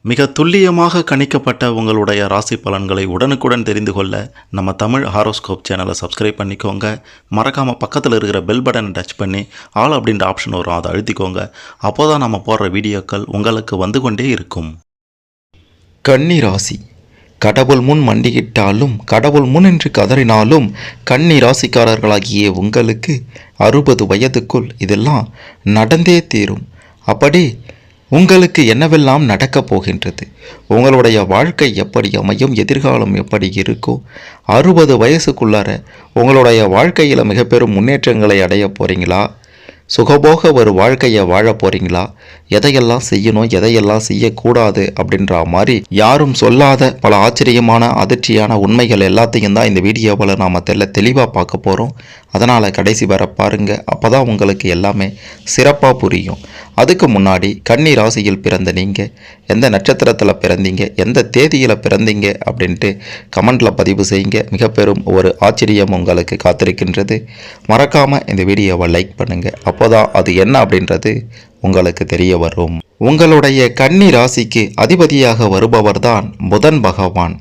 மிக துல்லியமாக கணிக்கப்பட்ட உங்களுடைய ராசி பலன்களை உடனுக்குடன் தெரிந்து கொள்ள நம்ம தமிழ் ஹாரோஸ்கோப் சேனலை சப்ஸ்கிரைப் பண்ணிக்கோங்க. மறக்காமல் பக்கத்தில் இருக்கிற பெல் பட்டனை டச் பண்ணி ஆல் அப்படின்ற ஆப்ஷன் வரும், அதை அழுத்திக்கோங்க. அப்போ தான் நம்ம போடுற வீடியோக்கள் உங்களுக்கு வந்து கொண்டே இருக்கும். கன்னி ராசி. கடவுள் முன் மண்டியிட்டாலும் கடவுள் முன் என்று கதறினாலும் கன்னி ராசிக்காரர்களாகிய உங்களுக்கு 60 வயதுக்குள் இதெல்லாம் நடந்தே தீரும். அப்படி உங்களுக்கு என்னவெல்லாம் நடக்கப் போகின்றது, உங்களுடைய வாழ்க்கை எப்படி அமையும், எதிர்காலம் எப்படி இருக்கும், 60 வயசுக்குள்ளார உங்களுடைய வாழ்க்கையில் மிக பெரும் முன்னேற்றங்களை அடைய போகிறீங்களா, சுகபோக ஒரு வாழ்க்கையை வாழ போகிறீங்களா, எதையெல்லாம் செய்யணும் எதையெல்லாம் செய்யக்கூடாது அப்படின்ற மாதிரி யாரும் சொல்லாத பல ஆச்சரியமான அதிர்ச்சியான உண்மைகள் எல்லாத்தையும் தான் இந்த வீடியோவில் நாம் தெளிவாக பார்க்க போகிறோம். அதனால் கடைசி வர பாருங்கள், அப்போ தான் உங்களுக்கு எல்லாமே சிறப்பாக புரியும். அதுக்கு முன்னாடி கன்னி ராசியில் பிறந்த நீங்கள் எந்த நட்சத்திரத்தில் பிறந்தீங்க, எந்த தேதியில் பிறந்தீங்க அப்படின்ட்டு கமெண்டில் பதிவு செய்யுங்க. மிக பெரும் ஒரு ஆச்சரியம் உங்களுக்கு காத்திருக்கின்றது. மறக்காமல் இந்த வீடியோவை லைக் பண்ணுங்கள். அப்போதான் அது என்ன அப்படின்றது உங்களுக்கு தெரிய வரும். உங்களுடைய கன்னி ராசிக்கு அதிபதியாக வருபவர் தான் புதன் பகவான்.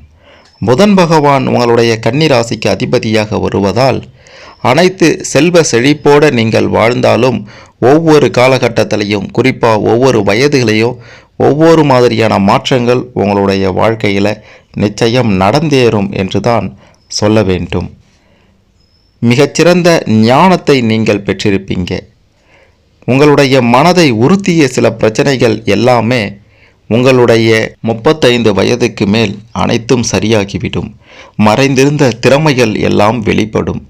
புதன் பகவான் உங்களுடைய கன்னி ராசிக்கு அதிபதியாக வருவதால் அனைத்து செல்வ செழிப்போடு நீங்கள் வாழ்ந்தாலும் ஒவ்வொரு காலகட்டத்திலையும், குறிப்பாக ஒவ்வொரு வயதுகளையும் ஒவ்வொரு மாதிரியான மாற்றங்கள் உங்களுடைய வாழ்க்கையில் நிச்சயம் நடந்தேறும் என்று தான் சொல்ல வேண்டும். மிகச்சிறந்த ஞானத்தை நீங்கள் பெற்றிருப்பீங்க. உங்களுடைய மனதை உறுத்திய சில பிரச்சனைகள் எல்லாமே உங்களுடைய 35 வயதுக்கு மேல் அனைத்தும் சரியாகிவிடும். மறைந்திருந்த திறமைகள் எல்லாம் வெளிப்படும்.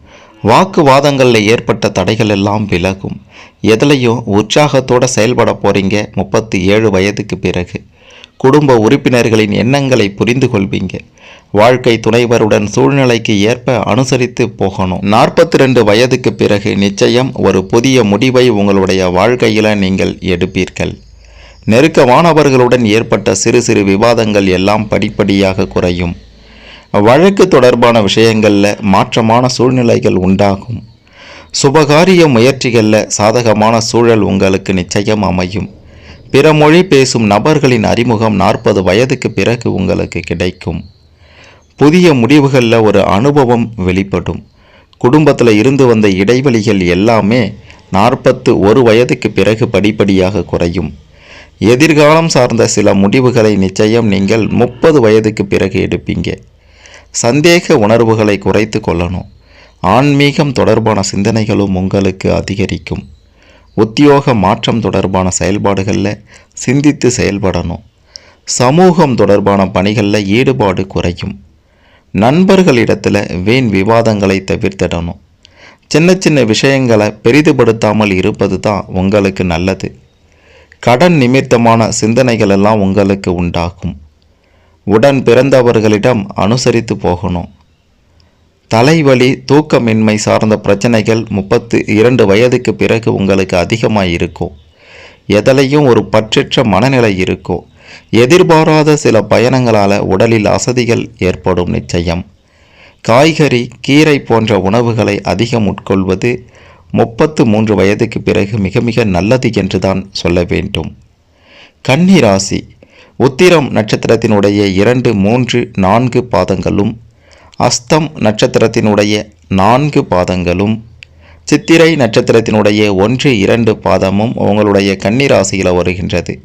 வாக்குவாதங்களில் ஏற்பட்ட தடைகள் எல்லாம் விலகும். எதுலையும் உற்சாகத்தோடு செயல்பட போகிறீங்க. 37 வயதுக்கு பிறகு குடும்ப உறுப்பினர்களின் எண்ணங்களை புரிந்து கொள்வீங்க. வாழ்க்கை துணைவருடன் சூழ்நிலைக்கு ஏற்ப அனுசரித்து போகணும். 42 வயதுக்கு பிறகு நிச்சயம் ஒரு புதிய முடிவை உங்களுடைய வாழ்க்கையில் நீங்கள் எடுப்பீர்கள். நெருக்கமானவர்களுடன் ஏற்பட்ட சிறு சிறு விவாதங்கள் எல்லாம் படிப்படியாக குறையும். வழக்கு தொடர்பான விஷயங்களில் மாற்றமான சூழ்நிலைகள் உண்டாகும். சுபகாரிய முயற்சிகளில் சாதகமான சூழல் உங்களுக்கு நிச்சயம் அமையும். பிற மொழி பேசும் நபர்களின் அறிமுகம் 40 வயதுக்கு பிறகு உங்களுக்கு கிடைக்கும். புதிய முடிவுகளில் ஒரு அனுபவம் வெளிப்படும். குடும்பத்தில் இருந்து வந்த இடைவெளிகள் எல்லாமே 41 வயதுக்கு பிறகு படிப்படியாக குறையும். எதிர்காலம் சார்ந்த சில முடிவுகளை நிச்சயம் நீங்கள் 30 வயதுக்கு பிறகு எடுப்பீங்க. சந்தேக உணர்வுகளை குறைத்து கொள்ளணும். ஆன்மீகம் தொடர்பான சிந்தனைகளும் உங்களுக்கு அதிகரிக்கும். உத்தியோக மாற்றம் தொடர்பான செயல்பாடுகளில் சிந்தித்து செயல்படணும். சமூகம் தொடர்பான பணிகளில் ஈடுபாடு குறையும். நண்பர்களிடத்தில் வீண் விவாதங்களை தவிர்த்திடணும். சின்ன சின்ன விஷயங்களை பெரிதுபடுத்தாமல் இருப்பது தான் உங்களுக்கு நல்லது. கடன் நிமித்தமான சிந்தனைகள் எல்லாம் உங்களுக்கு உண்டாகும். உடன் பிறந்தவர்களிடம் அனுசரித்து போகணும். தலைவலி, தூக்கமின்மை சார்ந்த பிரச்சனைகள் 32 வயதுக்கு பிறகு உங்களுக்கு அதிகமாக இருக்கும். எதிலையும் ஒரு பற்றற்ற மனநிலை இருக்கும். எதிர்பாராத சில பயணங்களால் உடலில் அசதிகள் ஏற்படும். நிச்சயம் காய்கறி, கீரை போன்ற உணவுகளை அதிகம் உட்கொள்வது 33 வயதுக்கு பிறகு மிக மிக நல்லது என்று தான் சொல்ல வேண்டும். கன்னி ராசி. உத்திரம் நட்சத்திரத்தினுடைய 2, 3, 4 பாதங்களும், அஸ்தம் நட்சத்திரத்தினுடைய 4 பாதங்களும், சித்திரை நட்சத்திரத்தினுடைய 1, 2 பாதமும் உங்களுடைய கன்னி ராசியில் வருகின்றது.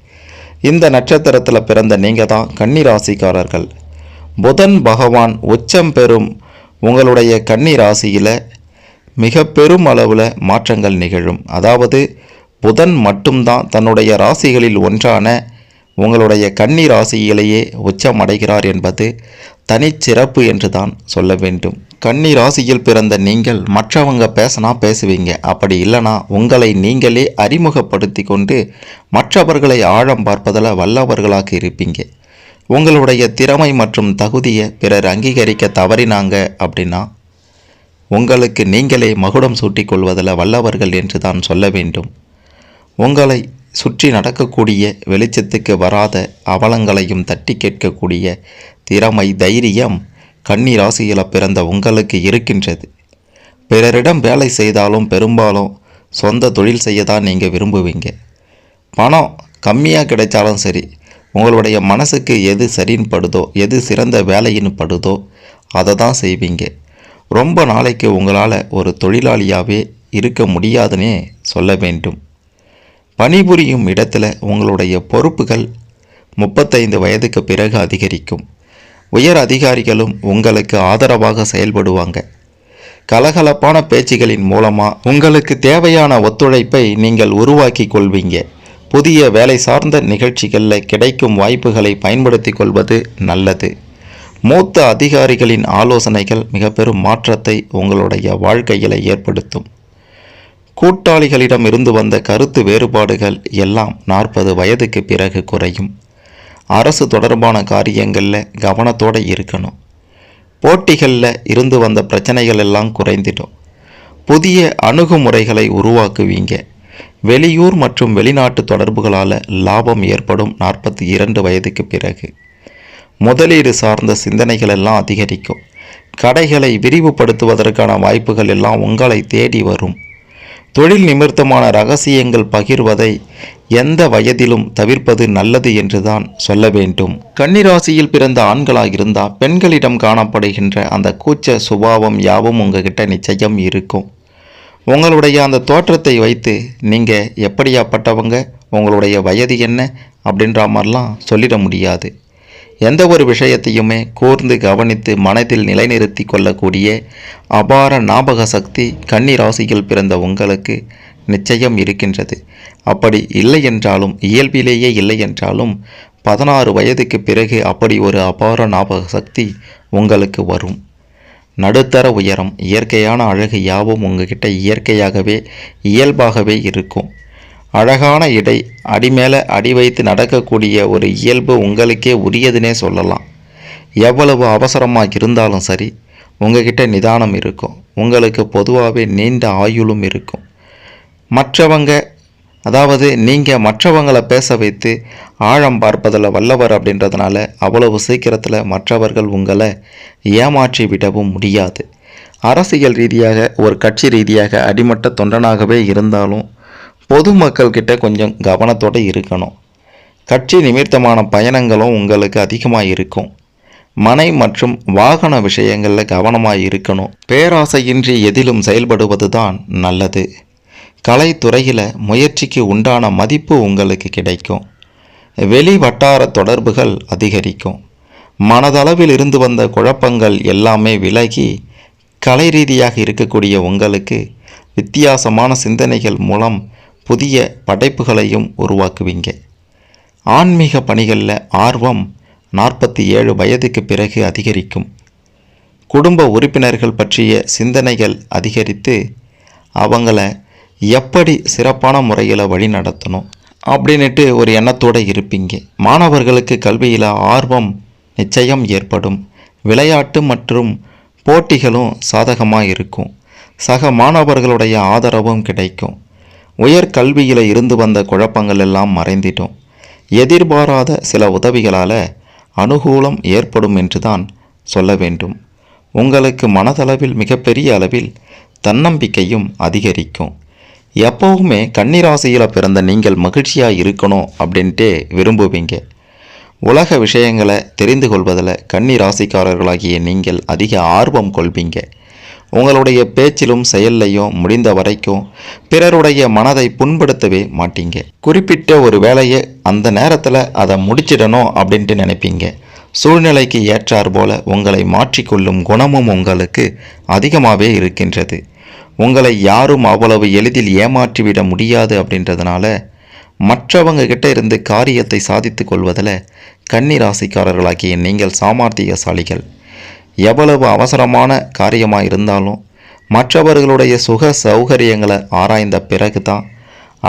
இந்த நட்சத்திரத்தில் பிறந்த நீங்கள் தான் கன்னி ராசிக்காரர்கள். புதன் பகவான் உச்சம் பெறும் உங்களுடைய கன்னி ராசியில் மிக பெரும் அளவில் மாற்றங்கள் நிகழும். அதாவது புதன் மட்டும்தான் தன்னுடைய ராசிகளில் ஒன்றான உங்களுடைய கன்னி ராசியிலேயே உச்சம் அடைகிறார் என்பது தனிச்சிறப்பு என்று தான் சொல்ல வேண்டும். கன்னி ராசியில் பிறந்த நீங்கள் மற்றவங்க பேசினா பேசுவீங்க. அப்படி இல்லைனா உங்களை நீங்களே அறிமுகப்படுத்தி கொண்டு மற்றவர்களை ஆழம் பார்ப்பதில் வல்லவர்களாக இருப்பீங்க. உங்களுடைய திறமை மற்றும் தகுதியை பிறர் அங்கீகரிக்க தவறினாங்க அப்படின்னா உங்களுக்கு நீங்களே மகுடம் சூட்டி கொள்வதில் வல்லவர்கள் என்று தான் சொல்ல வேண்டும். உங்களை சுற்றி நடக்கக்கூடிய வெளிச்சத்துக்கு வராத அவலங்களையும் தட்டி கேட்கக்கூடிய திறமை, தைரியம் கன்னி ராசியில் பிறந்த உங்களுக்கு இருக்கின்றது. பிறரிடம் வேலை செய்தாலும் பெரும்பாலும் சொந்த தொழில் செய்ய தான் நீங்கள் விரும்புவீங்க. பணம் கம்மியாக கிடைச்சாலும் சரி, உங்களுடைய மனசுக்கு எது சரின்னு படுதோ, எது சிறந்த வேலைன்னு படுதோ அதை தான் செய்வீங்க. ரொம்ப நாளைக்கு உங்களால் ஒரு தொழிலாளியாகவே இருக்க முடியாதுன்னே சொல்ல வேண்டும். பணிபுரியும் இடத்துல உங்களுடைய பொறுப்புகள் 35 வயதுக்கு பிறகு அதிகரிக்கும். உயர் அதிகாரிகளும் உங்களுக்கு ஆதரவாக செயல்படுவாங்க. கலகலப்பான பேச்சுகளின் மூலமாக உங்களுக்கு தேவையான ஒத்துழைப்பை நீங்கள் உருவாக்கி கொள்வீங்க. புதிய வேலை சார்ந்த நிகழ்ச்சிகளில் கிடைக்கும் வாய்ப்புகளை பயன்படுத்தி கொள்வது நல்லது. மூத்த அதிகாரிகளின் ஆலோசனைகள் மிக பெரும் மாற்றத்தை உங்களுடைய வாழ்க்கையில் ஏற்படுத்தும். கூட்டாளிகளிடம் இருந்து வந்த கருத்து வேறுபாடுகள் எல்லாம் 40 வயதுக்கு பிறகு குறையும். அரசு தொடர்பான காரியங்களில் கவனத்தோடு இருக்கணும். போட்டிகளில் இருந்து வந்த பிரச்சனைகள் எல்லாம் குறைந்திடும். புதிய அணுகுமுறைகளை உருவாக்குவீங்க. வெளியூர் மற்றும் வெளிநாட்டு தொடர்புகளால் லாபம் ஏற்படும் 42 வயதுக்கு பிறகு. முதலீடு சார்ந்த சிந்தனைகள் எல்லாம் அதிகரிக்கும். கடைகளை விரிவுபடுத்துவதற்கான வாய்ப்புகள் எல்லாம் உங்களை தேடி வரும். தொழில் நிமித்தமான ரகசியங்கள் பகிர்வதை எந்த வயதிலும் தவிர்ப்பது நல்லது என்றுதான் சொல்ல வேண்டும். கன்னிராசியில் பிறந்த ஆண்களாக இருந்தால் பெண்களிடம் காணப்படுகின்ற அந்த கூச்ச சுபாவம் யாவும் உங்ககிட்ட நிச்சயம் இருக்கும். உங்களுடைய அந்த தோற்றத்தை வைத்து நீங்கள் எப்படியாப்பட்டவங்க, உங்களுடைய வயது என்ன அப்படின்ற மாதிரிலாம் சொல்லிட முடியாது. எந்த ஒரு விஷயத்தையுமே கூர்ந்து கவனித்து மனதில் நிலைநிறுத்தி கொள்ளக்கூடிய அபார ஞாபக சக்தி கன்னி ராசியில் பிறந்த உங்களுக்கு நிச்சயம் இருக்கின்றது. அப்படி இல்லை என்றாலும், இயல்பிலேயே இல்லை என்றாலும் 16 வயதுக்கு பிறகு அப்படி ஒரு அபார ஞாபக சக்தி உங்களுக்கு வரும். நடுத்தர உயரம், இயற்கையான அழகு யாவும் உங்ககிட்ட இயற்கையாகவே இயல்பாகவே இருக்கும். அழகான இடை, அடிமேலே அடி வைத்து நடக்கக்கூடிய ஒரு இயல்பு உங்களுக்கே உரியதுனே சொல்லலாம். எவ்வளவு அவசரமாக இருந்தாலும் சரி, உங்ககிட்ட நிதானம் இருக்கும். உங்களுக்கு பொதுவாகவே நீண்ட ஆயுளும் இருக்கும். நீங்கள் மற்றவங்களை பேச வைத்து ஆழம் பார்ப்பதில் வல்லவர் அப்படின்றதுனால அவ்வளவு சீக்கிரத்தில் மற்றவர்கள் உங்களை ஏமாற்றி விடவும் முடியாது. அரசியல் ரீதியாக, ஒரு கட்சி ரீதியாக அடிமட்ட தொண்டனாகவே இருந்தாலும் பொதுமக்கள் கிட்ட கொஞ்சம் கவனத்தோடு இருக்கணும். கட்சி நிமித்தமான பயணங்களும் உங்களுக்கு அதிகமாக இருக்கும். மனை மற்றும் வாகன விஷயங்களில் கவனமாக இருக்கணும். பேராசையின்றி எதிலும் செயல்படுவது தான் நல்லது. கலைத்துறையில் முயற்சிக்கு உண்டான மதிப்பு உங்களுக்கு கிடைக்கும். வெளி வட்டார தொடர்புகள் அதிகரிக்கும். மனதளவில் இருந்து வந்த குழப்பங்கள் எல்லாமே விலகி கலை ரீதியாக இருக்கக்கூடிய உங்களுக்கு வித்தியாசமான சிந்தனைகள் மூலம் புதிய படைப்புகளையும் உருவாக்குவீங்க. ஆன்மீக பணிகளில் ஆர்வம் 47 வயதுக்கு பிறகு அதிகரிக்கும். குடும்ப உறுப்பினர்கள் பற்றிய சிந்தனைகள் அதிகரித்து அவங்கள எப்படி சிறப்பான முறையில் வழி நடத்தணும் அப்படின்ட்டு ஒரு எண்ணத்தோடு இருப்பீங்க. மாணவர்களுக்கு கல்வியில் ஆர்வம் நிச்சயம் ஏற்படும். விளையாட்டு மற்றும் போட்டிகளும் சாதகமாக இருக்கும். சக மாணவர்களுடைய ஆதரவும் கிடைக்கும். உயர்கல்வியில் இருந்து வந்த குழப்பங்கள் எல்லாம் மறைந்திடும். எதிர்பாராத சில உதவிகளால் அனுகூலம் ஏற்படும் என்று தான் சொல்ல வேண்டும். உங்களுக்கு மனதளவில் மிகப்பெரிய அளவில் தன்னம்பிக்கையும் அதிகரிக்கும். எப்போவுமே கன்னிராசியில் பிறந்த நீங்கள் மகிழ்ச்சியாக இருக்கணும் அப்படின்ட்டு விரும்புவீங்க. உலக விஷயங்களை தெரிந்து கொள்வதில் கன்னிராசிக்காரர்களாகிய நீங்கள் அதிக ஆர்வம் கொள்வீங்க. உங்களுடைய பேச்சிலும் செயல்லையும் முடிந்த வரைக்கும் பிறருடைய மனதை புண்படுத்தவே மாட்டீங்க. குறிப்பிட்ட ஒரு வேலையை அந்த நேரத்தில் அதை முடிச்சிடணும் அப்படின்ட்டு நினைப்பீங்க. சூழ்நிலைக்கு ஏற்றார் போல உங்களை மாற்றிக்கொள்ளும் குணமும் உங்களுக்கு அதிகமாகவே இருக்கின்றது. உங்களை யாரும் அவ்வளவு எளிதில் ஏமாற்றிவிட முடியாது அப்படின்றதுனால மற்றவங்க கிட்ட இருந்து காரியத்தை சாதித்து கொள்வதில் கன்னிராசிக்காரர்களாகிய நீங்கள் சாமர்த்தியசாலிகள். எவ்வளவு அவசரமான காரியமாக இருந்தாலும் மற்றவர்களுடைய சுக சௌகரியங்களை ஆராய்ந்த பிறகு தான்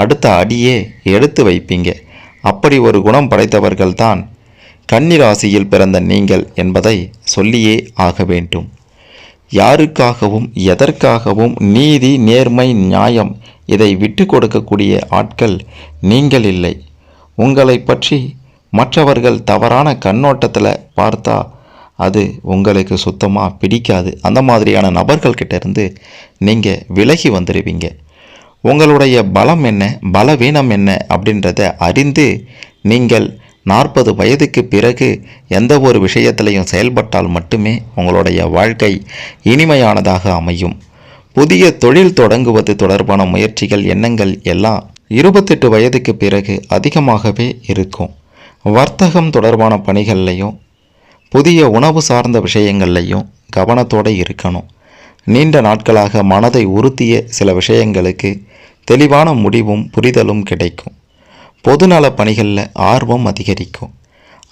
அடுத்த அடியே எடுத்து வைப்பீங்க. அப்படி ஒரு குணம் படைத்தவர்கள்தான் கன்னிராசியில் பிறந்த நீங்கள் என்பதை சொல்லியே ஆக வேண்டும். யாருக்காகவும் எதற்காகவும் நீதி, நேர்மை, நியாயம் இதை விட்டு கொடுக்கக்கூடிய ஆட்கள் நீங்கள் இல்லை. உங்களை பற்றி மற்றவர்கள் தவறான கண்ணோட்டத்தில் பார்த்தா அது உங்களுக்கு சுத்தமாக பிடிக்காது. அந்த மாதிரியான நபர்கள்கிட்ட இருந்து நீங்கள் விலகி வந்துடுவீங்க. உங்களுடைய பலம் என்ன, பலவீனம் என்ன அப்படின்றத அறிந்து நீங்கள் 40 வயதுக்கு பிறகு எந்த ஒரு விஷயத்திலையும் செயல்பட்டால் மட்டுமே உங்களுடைய வாழ்க்கை இனிமையானதாக அமையும். புதிய தொழில் தொடங்குவது தொடர்பான முயற்சிகள் எண்ணங்கள் எல்லாம் 28 வயதுக்கு பிறகு அதிகமாகவே இருக்கும். வர்த்தகம் தொடர்பான பணிகள்லையும் புதிய உணவு சார்ந்த விஷயங்கள்லையும் கவனத்தோடு இருக்கணும். நீண்ட நாட்களாக மனதை உறுத்திய சில விஷயங்களுக்கு தெளிவான முடிவும் புரிதலும் கிடைக்கும். பொதுநல பணிகளில் ஆர்வம் அதிகரிக்கும்.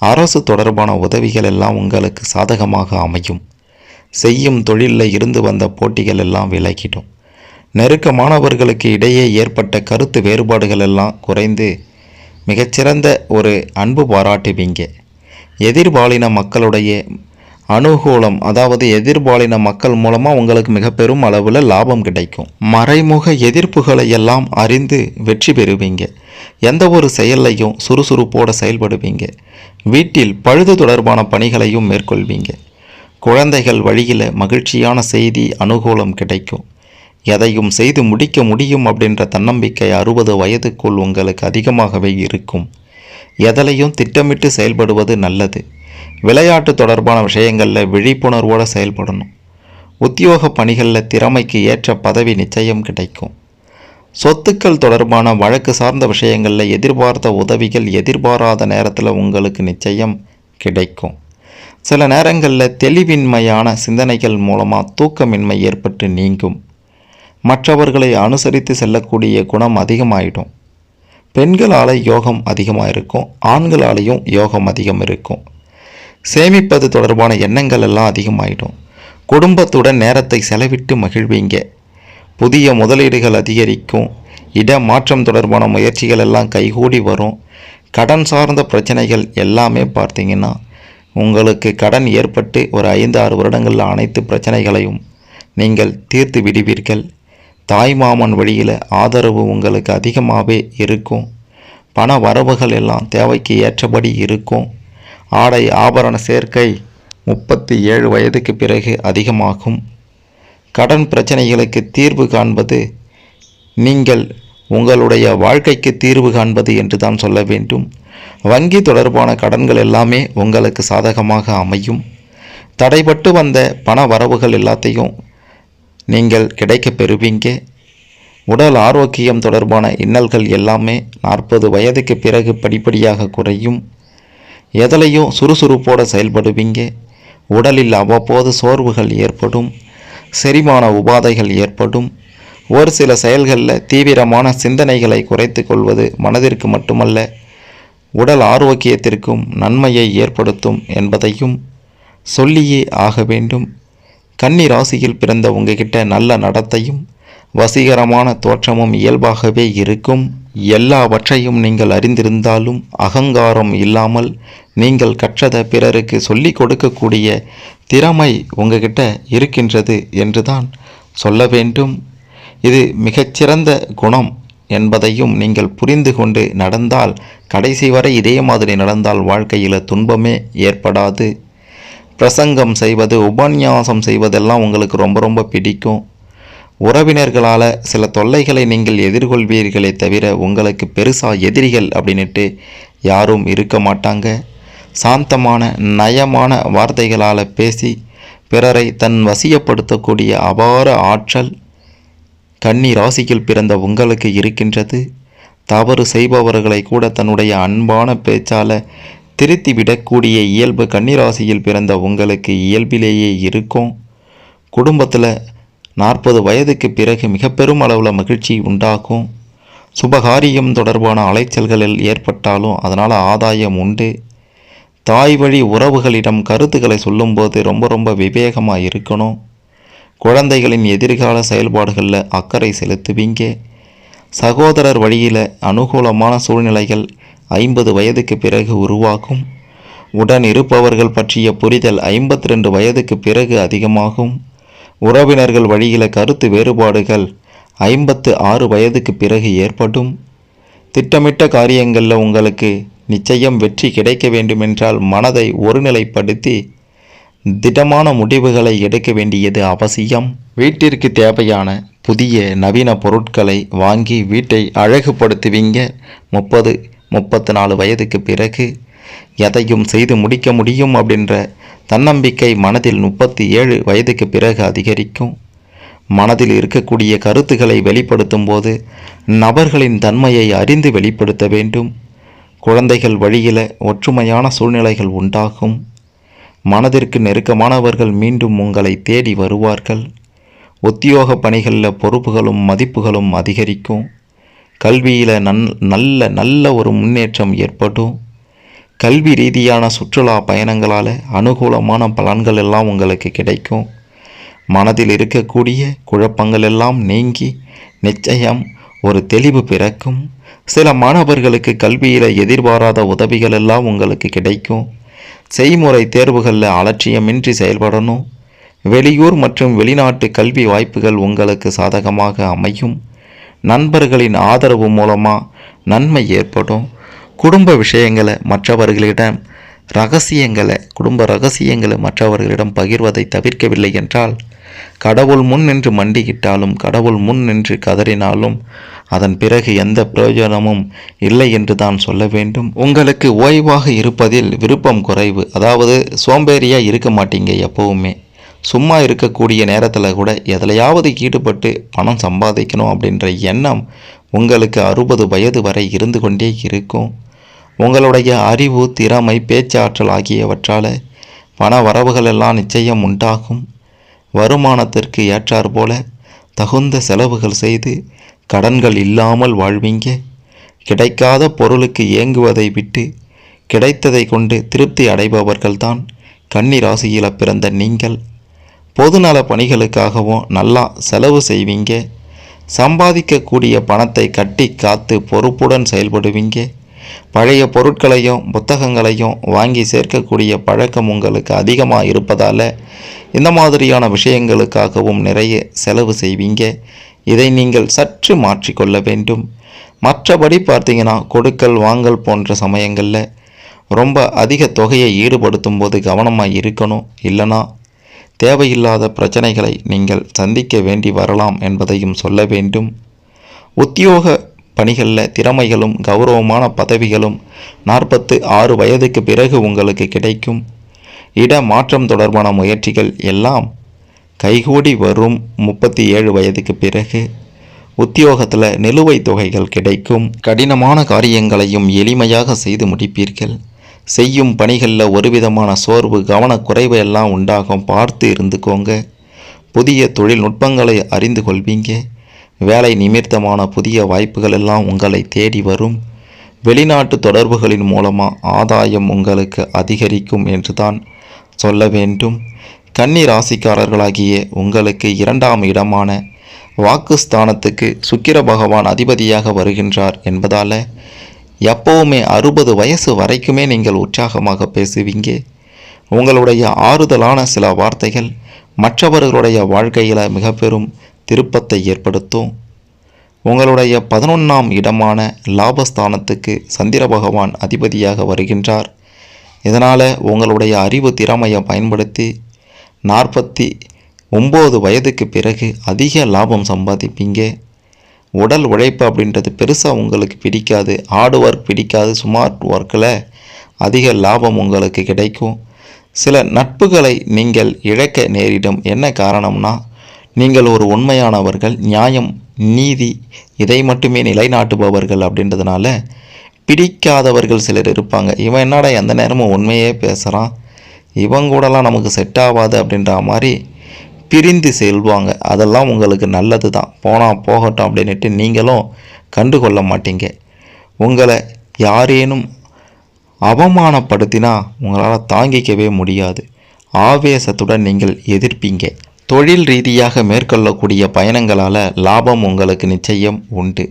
அரசு தொடர்பான உதவிகள் எல்லாம் உங்களுக்கு சாதகமாக அமையும். செய்யும் தொழிலில் இருந்து வந்த போட்டிகள் எல்லாம் விலகிடும். நெருக்கமானவர்களுக்கு இடையே ஏற்பட்ட கருத்து வேறுபாடுகள் எல்லாம் குறைந்து மிகச்சிறந்த ஒரு அன்பு பாராட்டுவீங்க. எதிர்பாலின மக்களுடைய அனுகூலம், அதாவது எதிர்பாலின மக்கள் மூலமாக உங்களுக்கு மிக பெரும் அளவில் லாபம் கிடைக்கும். மறைமுக எதிர்ப்புகளை எல்லாம் அறிந்து வெற்றி பெறுவீங்க. எந்த ஒரு செயலையும் சுறுசுறுப்போடு செயல்படுவீங்க. வீட்டில் பழுது தொடர்பான பணிகளையும் மேற்கொள்வீங்க. குழந்தைகள் வழியில் மகிழ்ச்சியான செய்தி அனுகூலம் கிடைக்கும். எதையும் செய்து முடிக்க முடியும் அப்படின்ற தன்னம்பிக்கை 60 வயதுக்குள் உங்களுக்கு அதிகமாகவே இருக்கும். எதிலையும் திட்டமிட்டு செயல்படுவது நல்லது. விளையாட்டு தொடர்பான விஷயங்களில் விழிப்புணர்வோடு செயல்படணும். உத்தியோக பணிகளில் திறமைக்கு ஏற்ற பதவி நிச்சயம் கிடைக்கும். சொத்துக்கள் தொடர்பான வழக்கு சார்ந்த விஷயங்களில் எதிர்பார்த்த உதவிகள் எதிர்பாராத நேரத்தில் உங்களுக்கு நிச்சயம் கிடைக்கும். சில நேரங்களில் தெளிவின்மையான சிந்தனைகள் மூலமாக தூக்கமின்மை ஏற்பட்டு நீங்கும். மற்றவர்களை அனுசரித்து செல்லக்கூடிய குணம் அதிகமாயிடும். பெண்களால் யோகம் அதிகமாக இருக்கும். ஆண்களாலேயும் யோகம் அதிகம் இருக்கும். சேமிப்பது தொடர்பான எண்ணங்கள் எல்லாம் அதிகமாயிடும். குடும்பத்துடன் நேரத்தை செலவிட்டு மகிழ்வீங்க. புதிய முதலீடுகள் அதிகரிக்கும். இடமாற்றம் தொடர்பான முயற்சிகள் எல்லாம் கைகூடி வரும். கடன் சார்ந்த பிரச்சனைகள் எல்லாமே பார்த்தீங்கன்னா உங்களுக்கு கடன் ஏற்பட்டு ஒரு 5-6 வருடங்களில் அனைத்து பிரச்சனைகளையும் நீங்கள் தீர்த்து விடுவீர்கள். தாய்மாமன் வழியில் ஆதரவு உங்களுக்கு அதிகமாகவே இருக்கும். பண வரவுகள் எல்லாம் தேவைக்கு ஏற்றபடி இருக்கும். ஆடை ஆபரண சேர்க்கை 37 வயதுக்கு பிறகு அதிகமாகும். கடன் பிரச்சனைகளுக்கு தீர்வு காண்பது நீங்கள் உங்களுடைய வாழ்க்கைக்கு தீர்வு காண்பது என்று தான் சொல்ல வேண்டும். வங்கி தொடர்பான கடன்கள் எல்லாமே உங்களுக்கு சாதகமாக அமையும். தடைபட்டு வந்த பண வரவுகள் எல்லாத்தையும் நீங்கள் கிடைக்க பெறுவீங்க. உடல் ஆரோக்கியம் தொடர்பான இன்னல்கள் எல்லாமே 40 வயதுக்கு பிறகு படிப்படியாக குறையும். எதிலையும் சுறுசுறுப்போடு செயல்படுவீங்க. உடலில் அவ்வப்போது சோர்வுகள் ஏற்படும். செரிமான உபாதைகள் ஏற்படும். ஒரு சில செயல்களில் தீவிரமான சிந்தனைகளை குறைத்து கொள்வது மனதிற்கு மட்டுமல்ல உடல் ஆரோக்கியத்திற்கும் நன்மையை ஏற்படுத்தும் என்பதையும் சொல்லியே ஆக வேண்டும். கன்னி ராசியில் பிறந்த உங்ககிட்ட நல்ல நடத்தையும் வசீகரமான தோற்றமும் இயல்பாகவே இருக்கும். எல்லாவற்றையும் நீங்கள் அறிந்திருந்தாலும் அகங்காரம் இல்லாமல் நீங்கள் கற்றதை பிறருக்கு சொல்லிக் கொடுக்கக்கூடிய திறமை உங்ககிட்ட இருக்கின்றது என்றுதான் சொல்ல வேண்டும். இது மிகச்சிறந்த குணம் என்பதையும் நீங்கள் புரிந்து கொண்டு நடந்தால், கடைசி வரை இதே மாதிரி நடந்தால் வாழ்க்கையில் துன்பமே ஏற்படாது. பிரசங்கம் செய்வது, உபன்யாசம் செய்வதெல்லாம் உங்களுக்கு ரொம்ப ரொம்ப பிடிக்கும். உறவினர்களால் சில தொல்லைகளை நீங்கள் எதிர்கொள்வீர்களே தவிர உங்களுக்கு பெருசாக எதிரிகள் அப்படின்ட்டு யாரும் இருக்க மாட்டாங்க. சாந்தமான நயமான வார்த்தைகளால் பேசி பிறரை தன் வசியப்படுத்தக்கூடிய அபார ஆற்றல் கன்னி ராசியில் பிறந்த உங்களுக்கு இருக்கின்றது. தவறு செய்பவர்களை கூட தன்னுடைய அன்பான பேச்சால் திருத்தி விடக்கூடிய இயல்பு கன்னி ராசியில் பிறந்த உங்களுக்கு இயல்பிலேயே இருக்கும். குடும்பத்தில் 40 வயதுக்கு பிறகு மிக பெரும் அளவில் மகிழ்ச்சி உண்டாகும். சுபகாரியம் தொடர்பான அலைச்சல்களில் ஏற்பட்டாலும் அதனால் ஆதாயம் உண்டு. தாய் வழி உறவுகளிடம் கருத்துக்களை சொல்லும்போது ரொம்ப ரொம்ப விவேகமாக இருக்கணும். குழந்தைகளின் எதிர்கால செயல்பாடுகளில் அக்கறை செலுத்துவீங்க. சகோதரர் வழியில் அனுகூலமான சூழ்நிலைகள் 50 வயதுக்கு பிறகு உருவாகும். உடன் இருப்பவர்கள் பற்றிய புரிதல் 52 வயதுக்கு பிறகு அதிகமாகும். உறவினர்கள் வழியில் கருத்து வேறுபாடுகள் 56 வயதுக்கு பிறகு ஏற்படும். திட்டமிட்ட காரியங்களில் உங்களுக்கு நிச்சயம் வெற்றி கிடைக்க வேண்டுமென்றால் மனதை ஒருநிலைப்படுத்தி திடமான முடிவுகளை எடுக்க வேண்டியது அவசியம். வீட்டிற்கு தேவையான புதிய நவீன பொருட்களை வாங்கி வீட்டை அழகுபடுத்துவீங்க. 30-34 வயதுக்கு பிறகு எதையும் செய்து முடிக்க முடியும் அப்படின்ற தன்னம்பிக்கை மனதில் 37 வயதுக்கு பிறகு அதிகரிக்கும். மனதில் இருக்கக்கூடிய கருத்துக்களை வெளிப்படுத்தும் போது நபர்களின் தன்மையை அறிந்து வெளிப்படுத்த வேண்டும். குழந்தைகள் வழியில் ஒற்றுமையான சூழ்நிலைகள் உண்டாகும். மனதிற்கு நெருக்கமானவர்கள் மீண்டும் உங்களை தேடி வருவார்கள். உத்தியோக பணிகளில் பொறுப்புகளும் மதிப்புகளும் அதிகரிக்கும். கல்வியில் நல்ல ஒரு முன்னேற்றம் ஏற்படும். கல்வி ரீதியான சுற்றுலா பயணங்களால் அனுகூலமான பலன்கள் எல்லாம் உங்களுக்கு கிடைக்கும். மனதில் இருக்கக்கூடிய குழப்பங்கள் எல்லாம் நீங்கி நிச்சயம் ஒரு தெளிவு பிறக்கும். சில மாணவர்களுக்கு கல்வியில் எதிர்பாராத உதவிகள் எல்லாம் உங்களுக்கு கிடைக்கும். செய்முறை தேர்வுகளில் அலட்சியமின்றி செயல்படணும். வெளியூர் மற்றும் வெளிநாட்டு கல்வி வாய்ப்புகள் உங்களுக்கு சாதகமாக அமையும். நண்பர்களின் ஆதரவு மூலமாக நன்மை ஏற்படும். குடும்ப விஷயங்களை மற்றவர்களிடம் குடும்ப ரகசியங்களை மற்றவர்களிடம் பகிர்வதை தவிர்க்கவில்லை என்றால் கடவுள் முன் நின்று மண்டியிட்டாலும் கடவுள் முன் நின்று கதறினாலும் அதன் பிறகு எந்த பிரயோஜனமும் இல்லை என்று தான் சொல்ல வேண்டும். உங்களுக்கு ஓய்வாக இருப்பதில் விருப்பம் குறைவு. அதாவது சோம்பேறியாக இருக்க மாட்டீங்க. எப்போவுமே சும்மா இருக்கக்கூடிய நேரத்தில் கூட எதிலையாவது ஈடுபட்டு பணம் சம்பாதிக்கணும் அப்படின்ற எண்ணம் உங்களுக்கு 60 வயது வரை இருந்து கொண்டே இருக்கும். உங்களுடைய அறிவு, திறமை, பேச்சாற்றல் ஆகியவற்றால் பண வரவுகள் எல்லாம் நிச்சயம் உண்டாகும். வருமானத்திற்கு ஏற்றாற்போல தகுந்த செலவுகள் செய்து கடன்கள் இல்லாமல் வாழ்வீங்க. கிடைக்காத பொருளுக்கு ஏங்குவதை விட்டு கிடைத்ததை கொண்டு திருப்தி அடைபவர்கள்தான் கன்னி ராசியில் பிறந்த நீங்கள். பொதுநல பணிகளுக்காகவும் நல்லா செலவு செய்வீங்க. சம்பாதிக்கக்கூடிய பணத்தை கட்டி காத்து பொறுப்புடன் செயல்படுவீங்க. பழைய பொருட்களையும் புத்தகங்களையும் வாங்கி சேர்க்கக்கூடிய பழக்கம் உங்களுக்கு அதிகமாக இருப்பதால் இந்த மாதிரியான விஷயங்களுக்காகவும் நிறைய செலவு செய்வீங்க. இதை நீங்கள் சற்று மாற்றிக்கொள்ள வேண்டும். மற்றபடி பார்த்தீங்கன்னா கொடுக்கல் வாங்கல் போன்ற சமயங்களில் ரொம்ப அதிக தொகையை ஈடுபடுத்தும் போது கவனமாக இருக்கணும். இல்லைனா தேவையில்லாத பிரச்சனைகளை நீங்கள் சந்திக்க வேண்டி வரலாம் என்பதையும் சொல்ல வேண்டும். உத்தியோக பணிகளில் திறமைகளும் கௌரவமான பதவிகளும் 46 வயதுக்கு பிறகு உங்களுக்கு கிடைக்கும். இட மாற்றம் தொடர்பான முயற்சிகள் எல்லாம் கைகூடி வரும் 37 வயதுக்கு பிறகு. உத்தியோகத்தில் நிலுவைத் தொகைகள் கிடைக்கும். கடினமான காரியங்களையும் எளிமையாக செய்து முடிப்பீர்கள். செய்யும் பணிகளில் ஒரு விதமான சோர்வு, கவனக்குறைவு எல்லாம் உண்டாகும். பார்த்து இருந்துக்கோங்க. புதிய தொழில்நுட்பங்களை அறிந்து கொள்வீங்க. வேலை நிமித்தமான புதிய வாய்ப்புகள் எல்லாம் உங்களை தேடி வரும். வெளிநாட்டு தொடர்புகளின் மூலமாக ஆதாயம் உங்களுக்கு அதிகரிக்கும் என்று தான் சொல்ல வேண்டும். கன்னி ராசிக்காரர்களாகிய உங்களுக்கு 2ஆம் இடமான வாக்குஸ்தானத்துக்கு சுக்கிர பகவான் அதிபதியாக வருகின்றார் என்பதால் எப்போவுமே 60 வயசு வரைக்குமே நீங்கள் உற்சாகமாக பேசுவீங்க. உங்களுடைய ஆறுதலான சில வார்த்தைகள் மற்றவர்களுடைய வாழ்க்கையில் மிக பெரும் திருப்பத்தை ஏற்படுத்தும். உங்களுடைய 11ஆம் இடமான லாபஸ்தானத்துக்கு சந்திர பகவான் அதிபதியாக வருகின்றார். இதனால் உங்களுடைய அறிவு திறமையை பயன்படுத்தி 49 வயதுக்கு பிறகு அதிக லாபம் சம்பாதிப்பீங்க. உடல் உழைப்பு அப்படின்றது பெருசாக உங்களுக்கு பிடிக்காது. ஹார்ட் ஒர்க் பிடிக்காது. ஸ்மார்ட் ஒர்க்கில் அதிக லாபம் உங்களுக்கு கிடைக்கும். சில நட்புகளை நீங்கள் இழக்க நேரிடும். என்ன காரணம்னா நீங்கள் ஒரு உண்மையானவர்கள், நியாயம், நீதி இதை மட்டுமே நிலைநாட்டுபவர்கள் அப்படின்றதுனால பிடிக்காதவர்கள் சிலர் இருப்பாங்க. இவன் என்னடா எந்த நேரமும் உண்மையே பேசுகிறான், இவன் கூடலாம் நமக்கு செட் ஆகாது அப்படின்ற மாதிரி பிரிந்து செல்வாங்க. அதெல்லாம் உங்களுக்கு நல்லது தான். போனால் போகட்டும் அப்படின்ட்டு நீங்களும் கண்டுகொள்ள மாட்டீங்க. உங்களை யாரேனும் அவமானப்படுத்தினா உங்களால் தாங்கிக்கவே முடியாது. ஆவேசத்துடன் நீங்கள் எதிர்ப்பீங்க. தொழில் ரீதியாக மேற்கொள்ளக்கூடிய பயணங்களால் லாபம் உங்களுக்கு நிச்சயம் உண்டு.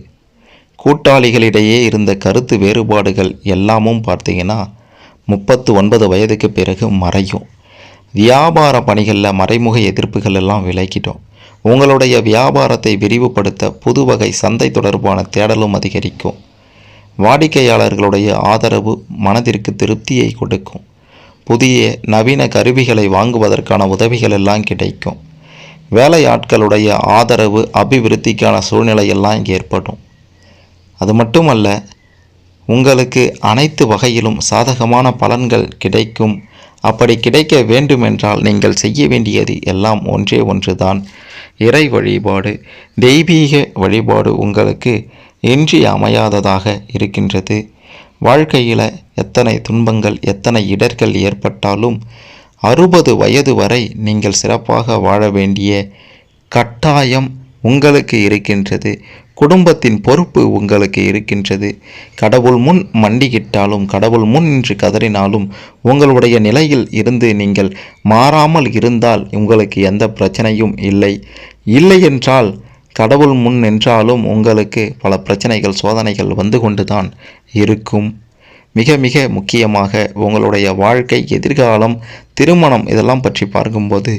கூட்டாளிகளிடையே இருந்த கருத்து வேறுபாடுகள் எல்லாமும் பார்த்தீங்கன்னா 39 வயதுக்கு பிறகு மறையும். வியாபார பணிகளில் மறைமுக எதிர்ப்புகள் எல்லாம் விலகிடும். உங்களுடைய வியாபாரத்தை விரிவுபடுத்த புது வகை சந்தை தொடர்பான தேடலும் அதிகரிக்கும். வாடிக்கையாளர்களுடைய ஆதரவு மனதிற்கு திருப்தியை கொடுக்கும். புதிய நவீன கருவிகளை வாங்குவதற்கான உதவிகள் எல்லாம் கிடைக்கும். வேலையாட்களுடைய ஆதரவு, அபிவிருத்திக்கான சூழ்நிலையெல்லாம் ஏற்படும். அது மட்டுமல்ல, உங்களுக்கு அனைத்து வகையிலும் சாதகமான பலன்கள் கிடைக்கும். அப்படி கிடைக்க வேண்டுமென்றால் நீங்கள் செய்ய வேண்டியது எல்லாம் ஒன்றே ஒன்றுதான், இறை வழிபாடு. தெய்வீக வழிபாடு உங்களுக்கு இன்றியமையாததாக இருக்கின்றது. வாழ்க்கையில் எத்தனை துன்பங்கள் எத்தனை இடர்கள் ஏற்பட்டாலும் 60 வயது வரை நீங்கள் சிறப்பாக வாழ வேண்டிய கட்டாயம் உங்களுக்கு இருக்கின்றது. குடும்பத்தின் பொறுப்பு உங்களுக்கு இருக்கின்றது. கடவுள் முன் மண்டியிட்டாலும் கடவுள் முன் நின்று கதறினாலும் உங்களுடைய நிலையில் இருந்து நீங்கள் மாறாமல் இருந்தால் உங்களுக்கு எந்த பிரச்சனையும் இல்லை. இல்லை என்றால் கடவுள் முன் நின்றாலும் உங்களுக்கு பல பிரச்சனைகள் சோதனைகள் வந்து கொண்டுதான் இருக்கும். மிக மிக முக்கியமாக உங்களுடைய வாழ்க்கை எதிர்காலம் திருமணம் இதெல்லாம் பற்றி பார்க்கும்போது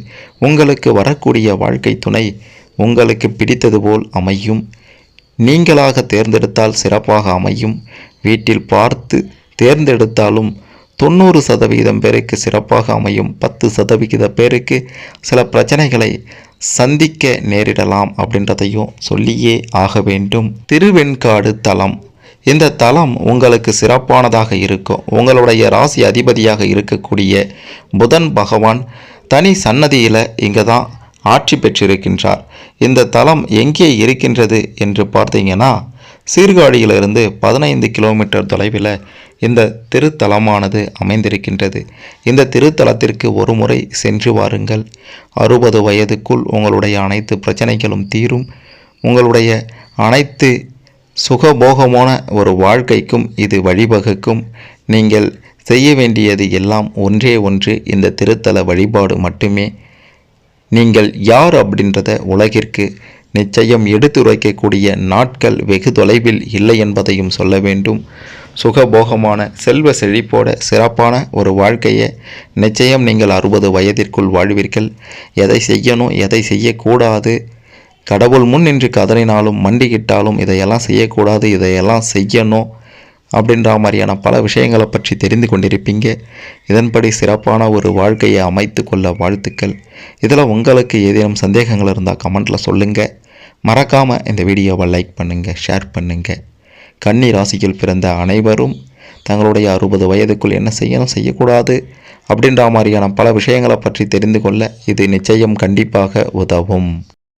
உங்களுக்கு வரக்கூடிய வாழ்க்கை துணை உங்களுக்கு பிடித்தது போல் அமையும். நீங்களாக தேர்ந்தெடுத்தால் சிறப்பாக அமையும். வீட்டில் பார்த்து தேர்ந்தெடுத்தாலும் 90% பேருக்கு சிறப்பாக அமையும். 10% பேருக்கு சில பிரச்சனைகளை சந்திக்க நேரிடலாம் அப்படின்றதையும் சொல்லியே ஆக வேண்டும். திருவெண்காடு தலம், இந்த தலம் உங்களுக்கு சிறப்பானதாக இருக்கும். உங்களுடைய ராசி அதிபதியாக இருக்கக்கூடிய புதன் பகவான் தனி சன்னதியில் இங்கே தான் ஆட்சி பெற்றிருக்கின்றார். இந்த தலம் எங்கே இருக்கின்றது என்று பார்த்தீங்கன்னா சீர்காழியிலிருந்து 15 கிலோமீட்டர் தொலைவில் இந்த திருத்தலமானது அமைந்திருக்கின்றது. இந்த திருத்தலத்திற்கு ஒரு முறை சென்று வாருங்கள். 60 வயதுக்குள் உங்களுடைய அனைத்து பிரச்சனைகளும் தீரும். உங்களுடைய அனைத்து சுகபோகமான ஒரு வாழ்க்கைக்கும் இது வழிவகுக்கும். நீங்கள் செய்ய வேண்டியது எல்லாம் ஒன்றே ஒன்று, இந்த திருத்தல வழிபாடு மட்டுமே. நீங்கள் யார் அப்படின்றத உலகிற்கு நிச்சயம் எடுத்துரைக்கக்கூடிய நாட்கள் வெகு தொலைவில் இல்லை என்பதையும் சொல்ல வேண்டும். சுகபோகமான செல்வ செழிப்போட சிறப்பான ஒரு வாழ்க்கையை நிச்சயம் நீங்கள் 60 வயதிற்குள் வாழ்வீர்கள். எதை செய்யணும் எதை செய்யக்கூடாது, கடவுள் முன் நின்று கதறினாலும் மண்டிக்கிட்டாலும் இதையெல்லாம் செய்யக்கூடாது இதையெல்லாம் செய்யணும் அப்படின்ற மாதிரியான பல விஷயங்களை பற்றி தெரிந்து கொண்டிருப்பீங்க. இதன்படி சிறப்பான ஒரு வாழ்க்கையை அமைத்து கொள்ள வாழ்த்துக்கள். இதில் உங்களுக்கு ஏதேனும் சந்தேகங்கள் இருந்தால் கமெண்ட்டில் சொல்லுங்கள். மறக்காமல் இந்த வீடியோவை லைக் பண்ணுங்கள், ஷேர் பண்ணுங்கள். கன்னி ராசியில் பிறந்த அனைவரும் தங்களுடைய 60 வயதுக்குள் என்ன செய்யணும் செய்யக்கூடாது அப்படின்ற மாதிரியான பல விஷயங்களை பற்றி தெரிந்து கொள்ள இது நிச்சயம் கண்டிப்பாக உதவும்.